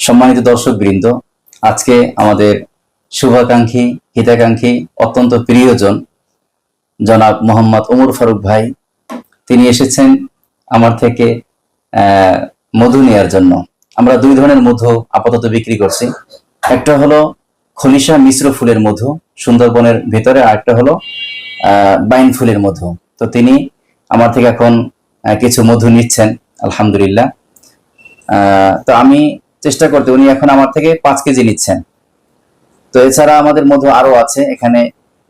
সম্মানিত দর্শক বৃন্দ, আজকে আমাদের শুভাকাঙ্ক্ষী, হিতাকাঙ্ক্ষী, অত্যন্ত প্রিয়জন জনাব মোহাম্মদ ওমর ফারুক ভাই, তিনি এসেছেন আমার থেকে মধু নেয়ার জন্য। আমরা দুই ধরনের মধু আপাতত বিক্রি করছি। একটা হলো খলিশা মিশ্র ফুলের মধু সুন্দরবনের ভেতরে, আর একটা হলো বাইন ফুলের মধু। তো তিনি আমার থেকে এখন কিছু মধু নিচ্ছেন, আলহামদুলিল্লাহ। তো আমি চেষ্টা করতে, উনি এখন আমার থেকে 5 কেজি নিচ্ছেন। তো এছাড়া আমাদের মধু আরো আছে, এখানে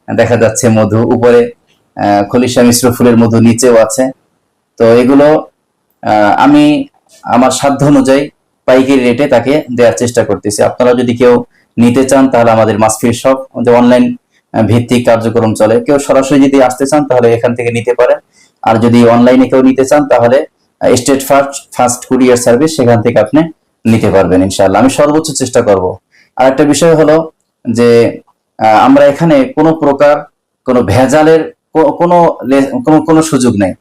দেখা যাচ্ছে মধু উপরে খলিশা মিশ্র ফুলের মধু নিচেও আছে। তো এগুলো আমি আমার সাধ্য অনুযায়ী পাইকারি রেটে তাকে দেওয়ার চেষ্টা করতেছি। আপনারা যদি কেউ নিতে চান তাহলে আমাদের মাসফির শপ, আমাদের অনলাইন ভিত্তিক কার্যক্রম চলে। কেউ সরাসরি যদি আসতে চান তাহলে এখান থেকে নিতে পারেন, আর যদি অনলাইনে কেউ নিতে চান তাহলে স্টেট ফার্স্ট কুরিয়ার সার্ভিস, সেখান থেকে আপনি নিতে পারবেন ইনশাআল্লাহ। আমি সর্বোচ্চ চেষ্টা করব। আর একটা বিষয় হলো যে আমরা এখানে কোনো প্রকার কোনো ভেজালের কোনো সুযোগ নেই।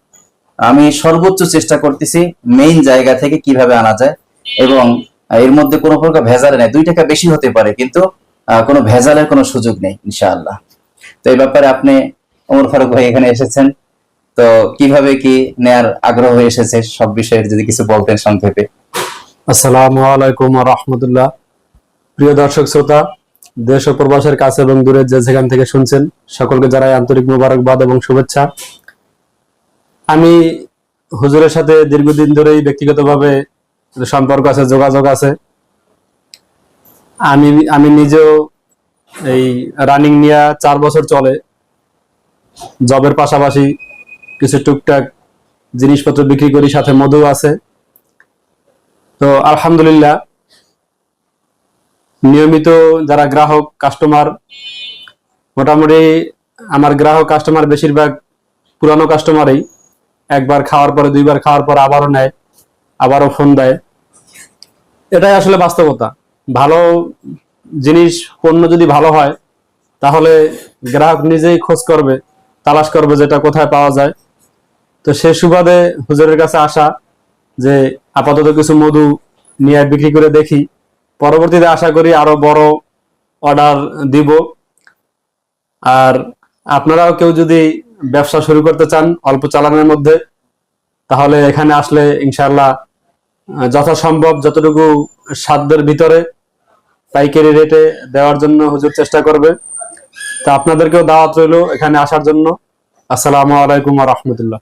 আমি সর্বোচ্চ চেষ্টা করতেছি মেইন জায়গা থেকে কিভাবে আনা যায়, এবং এর মধ্যে কোনো প্রকার ভেজাল নেই। 2 টাকা বেশি হতে পারে, কিন্তু কোনো ভেজালের কোনো সুযোগ নেই ইনশাআল্লাহ। তো এই ব্যাপারে আপনি ওমর ফারুক ভাই এখানে এসেছেন, তো কিভাবে কি নেয়ার আগ্রহ হয়ে এসেছে সব বিষয়ে যদি কিছু বলতেন সংক্ষেপে। আসসালামু আলাইকুম ওয়া রাহমাতুল্লাহ। প্রিয় দর্শক শ্রোতা, দেশ ও প্রবাসের কাছে এবং দূরে যে যেখান থেকে শুনছেন, সকলকে জানাই আন্তরিক মোবারকবাদ এবং শুভেচ্ছা। আমি হুজুরের সাথে দীর্ঘদিন ধরেই ব্যক্তিগতভাবে সম্পর্ক আছে, যোগাযোগ আছে। আমি নিজেও এই রানিং নিয়ে 4 বছর চলে। জবের পাশাপাশি কিছু টুকটাক জিনিসপত্র বিক্রি করি, সাথে মধু আছে। তো আলহামদুলিল্লাহ, নিয়মিত যারা গ্রাহক কাস্টমার, মোটামুটি আমার গ্রাহক কাস্টমার বেশিরভাগ পুরানো কাস্টমারই। একবার খাওয়ার পরে, 2বার খাওয়ার পর আবারও নেয়, আবারও ফোন দেয়। এটাই আসলে বাস্তবতা। ভালো জিনিস, পণ্য যদি ভালো হয় তাহলে গ্রাহক নিজেই খোঁজ করবে, তালাশ করবে যেটা কোথায় পাওয়া যায়। তো সে সুবাদে হুজুরের কাছে আসা, যে আপাতত কিছু মধু নিয়ে বিক্রি করে দেখি, পরবর্তীতে আশা করি আরো বড় অর্ডার দিব। আর আপনারাও কেউ যদি ব্যবসা শুরু করতে চান অল্প চালানের মধ্যে, তাহলে এখানে আসলে ইনশাআল্লাহ যথাসম্ভব যতটুকু সাধ্যের ভিতরে পাইকারি রেটে দেওয়ার জন্য হুজুর চেষ্টা করবে। তা আপনাদেরকেও দাওয়াত রইল এখানে আসার জন্য। আসসালামু আলাইকুম ওয়া রাহমাতুল্লাহ।